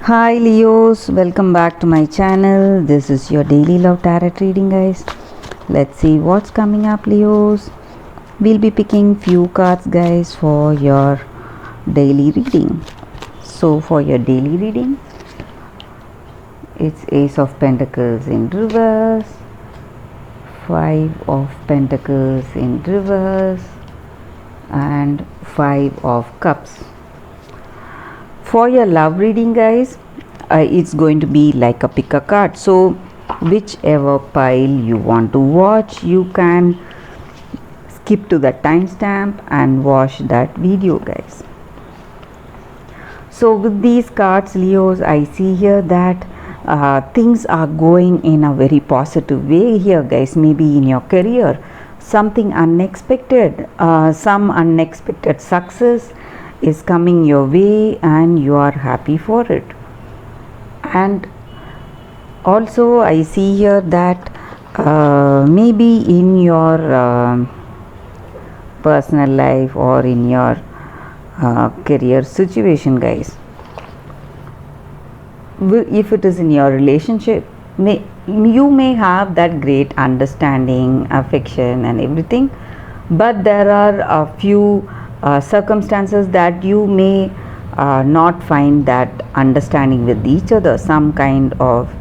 Hi Leos, welcome back to my channel. This is your daily love tarot reading, guys. Let's see what's coming up, Leos. We'll be picking few cards, guys, for your daily reading. So for your daily reading, it's Ace of Pentacles in reverse, Five of Pentacles in reverse, and Five of Cups. For your love reading, guys, it's going to be like a pick a card. So whichever pile you want to watch, you can skip to the timestamp and watch that video, guys. So with these cards, Leos, I see here that things are going in a very positive way here, guys. Maybe in your career, something unexpected, some unexpected success is coming your way and you are happy for it. And also I see here that maybe in your personal life or in your career situation, guys, if it is in your relationship, you may have that great understanding, affection and everything, but there are a few circumstances that you may not find that understanding with each other. Some kind of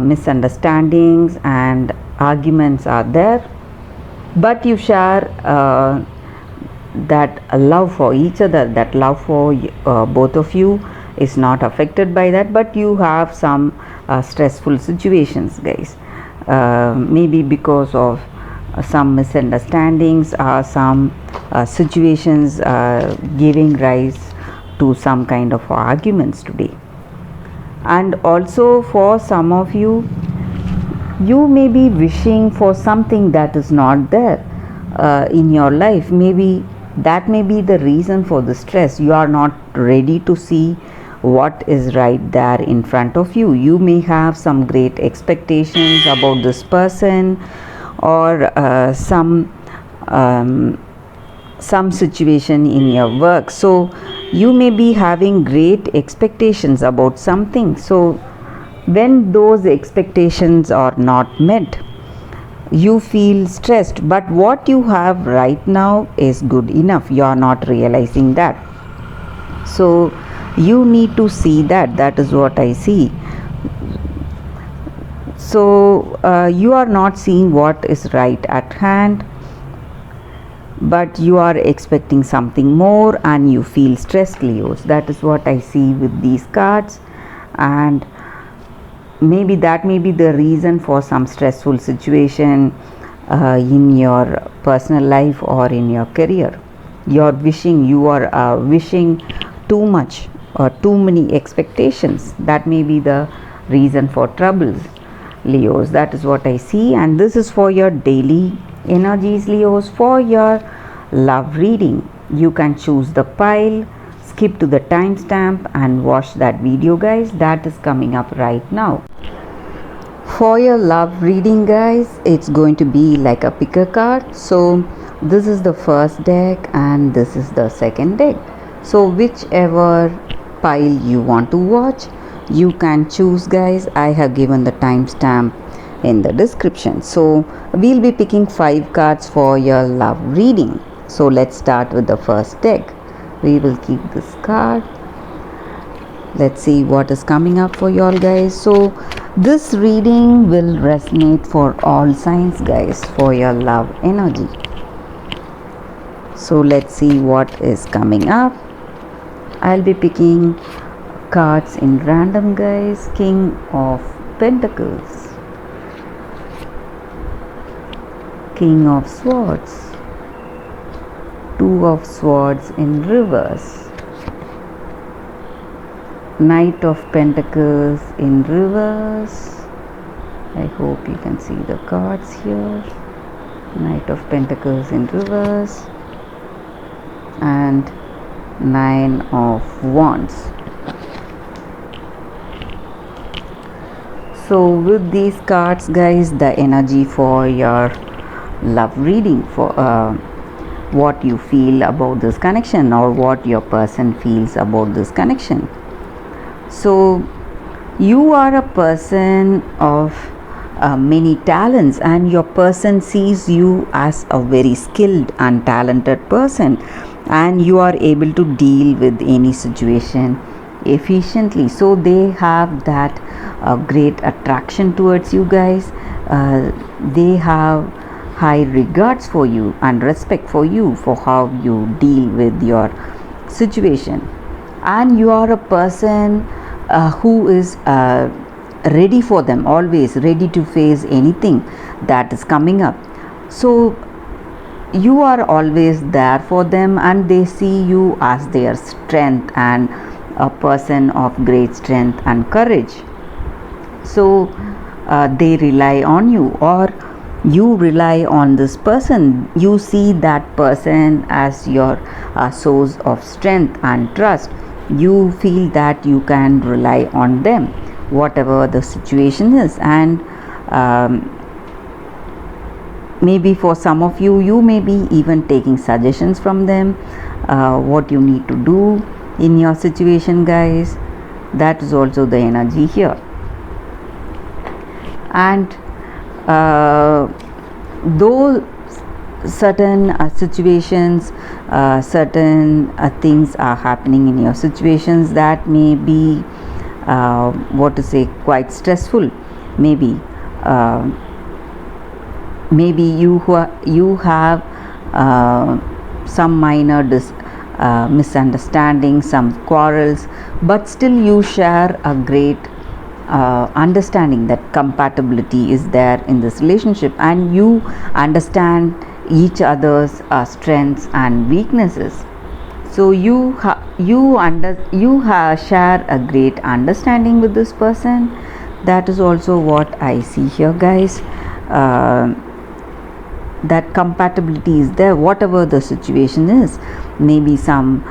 misunderstandings and arguments are there, but you share that love for each other. That love for both of you is not affected by that, but you have some stressful situations, guys, maybe because of some misunderstandings or some situations giving rise to some kind of arguments today. And also for some of you, you may be wishing for something that is not there in your life. Maybe that may be the reason for the stress. You are not ready to see what is right there in front of you. You may have some great expectations about this person, or some situation in your work. So you may be having great expectations about something. So when those expectations are not met, you feel stressed, but what you have right now is good enough. You are not realizing that. So you need to see that. That is what I see. So you are not seeing what is right at hand, but you are expecting something more and you feel stressed, Leos. That is what I see with these cards, and maybe that may be the reason for some stressful situation in your personal life or in your career. You are wishing too much or too many expectations. That may be the reason for troubles, Leos. That is what I see. And this is for your daily energies, Leos. For your love reading, you can choose the pile, skip to the timestamp and watch that video, guys. That is coming up right now. For your love reading, guys, it's going to be like a picker card. So this is the first deck and this is the second deck. So whichever pile you want to watch, you can choose, guys. I have given the timestamp in the description. So we'll be picking 5 cards for your love reading. So let's start with the first deck. We will keep this card. Let's see what is coming up for y'all, guys. So this reading will resonate for all signs, guys, for your love energy. So let's see what is coming up. I'll be picking cards in random, guys. King of Pentacles, King of Swords, Two of Swords in reverse, Knight of Pentacles in reverse. I hope you can see the cards here. Knight of Pentacles in reverse and Nine of Wands. So with these cards, guys, the energy for your love reading, for what you feel about this connection or what your person feels about this connection. So you are a person of many talents, and your person sees you as a very skilled and talented person, and you are able to deal with any situation efficiently. So they have that great attraction towards you guys. They have high regards for you and respect for you for how you deal with your situation. And you are a person who is ready for them, always ready to face anything that is coming up. So you are always there for them, and they see you as their strength and a person of great strength and courage. So they rely on you, or you rely on this person. You see that person as your source of strength and trust. You feel that you can rely on them whatever the situation is. And maybe for some of you, you may be even taking suggestions from them, what you need to do in your situation, guys. That is also the energy here. And though certain situations, certain things are happening in your situations that may be what to say, quite stressful. Maybe maybe you have some minor misunderstandings, some quarrels, but still you share a great understanding, that compatibility is there in this relationship, and you understand each other's strengths and weaknesses. So you share a great understanding with this person. That is also what I see here, guys. That compatibility is there whatever the situation is. Maybe some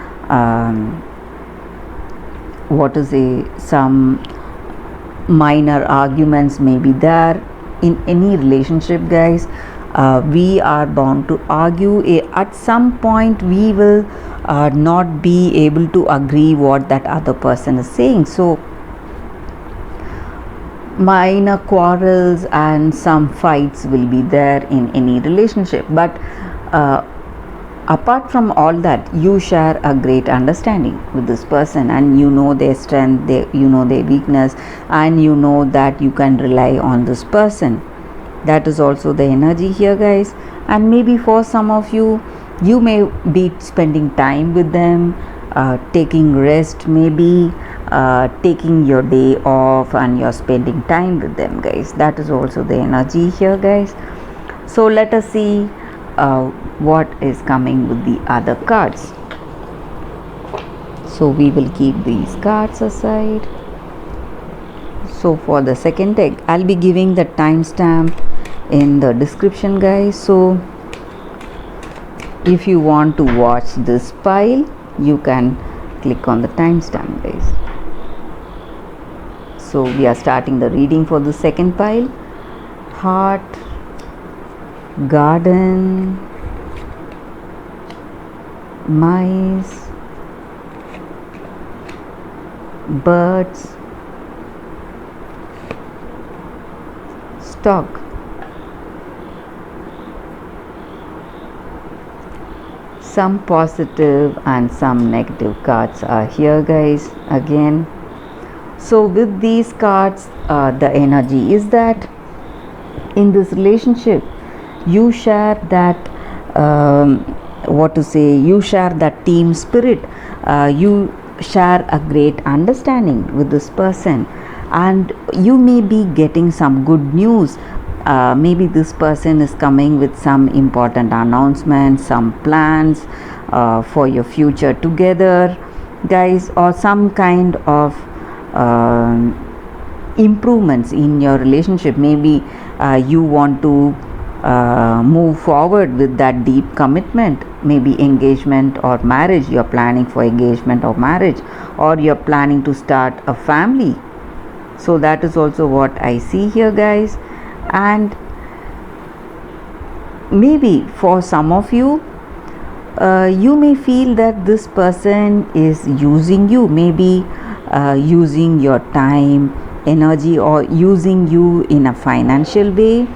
what to say, some minor arguments may be there in any relationship, guys. We are bound to argue. At some point we will not be able to agree what that other person is saying. So minor quarrels and some fights will be there in any relationship, but apart from all that, you share a great understanding with this person, and you know their strength, you know their weakness, and you know that you can rely on this person. That is also the energy here, guys. And maybe for some of you, you may be spending time with them, taking rest, maybe taking your day off, and you're spending time with them, guys. That is also the energy here, guys. So let us see what is coming with the other cards. So we will keep these cards aside. So for the second deck, I'll be giving the timestamp in the description, guys. So if you want to watch this pile, you can click on the timestamp, guys. So we are starting the reading for the second pile. Heart, garden, mice, birds, stock. Some positive and some negative cards are here, guys, again. So with these cards, the energy is that in this relationship you share that what to say, you share that team spirit, you share a great understanding with this person, and you may be getting some good news. Maybe this person is coming with some important announcements, some plans for your future together, guys, or some kind of improvements in your relationship. Maybe you want to move forward with that deep commitment, maybe engagement or marriage. You're planning for engagement or marriage, or you're planning to start a family. So that is also what I see here, guys. And maybe for some of you, you may feel that this person is using you. Maybe using your time, energy, or using you in a financial way,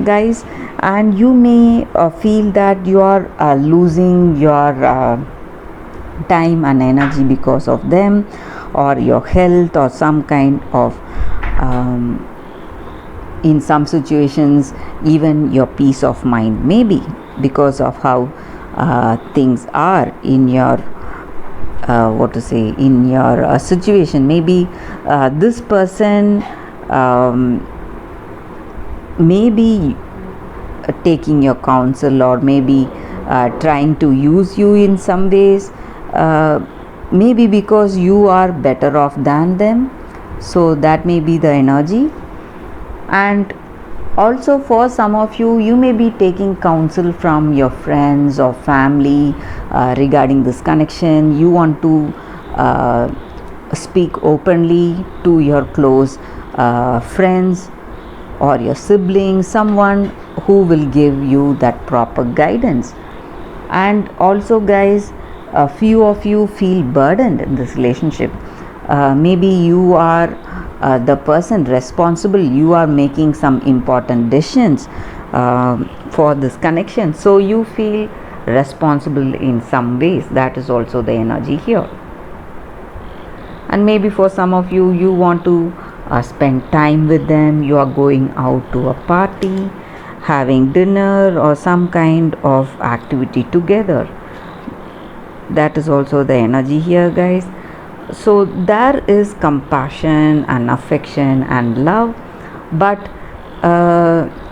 guys. And you may feel that you are losing your time and energy because of them, or your health, or some kind of in some situations even your peace of mind, maybe because of how things are in your what to say, in your situation. Maybe this person maybe taking your counsel, or maybe trying to use you in some ways, maybe because you are better off than them. So that may be the energy. And also for some of you, you may be taking counsel from your friends or family regarding this connection. You want to speak openly to your close friends or your siblings, someone who will give you that proper guidance. And also, guys, a few of you feel burdened in this relationship. Maybe you are the person responsible, you are making some important decisions for this connection, so you feel responsible in some ways. That is also the energy here. And maybe for some of you, you want to spend time with them. You are going out to a party, having dinner, or some kind of activity together. That is also the energy here, guys. So there is compassion and affection and love, but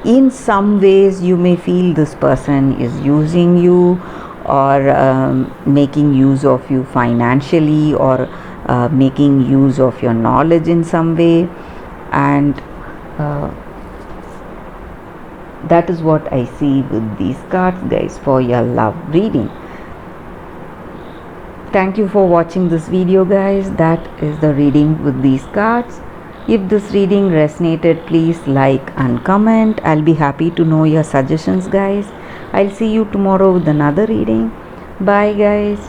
in some ways you may feel this person is using you, or making use of you financially, or making use of your knowledge in some way. And that is what I see with these cards, guys, for your love reading. Thank you for watching this video, guys. That is the reading with these cards. If this reading resonated, please like and comment. I'll be happy to know your suggestions, guys. I'll see you tomorrow with another reading. Bye, guys.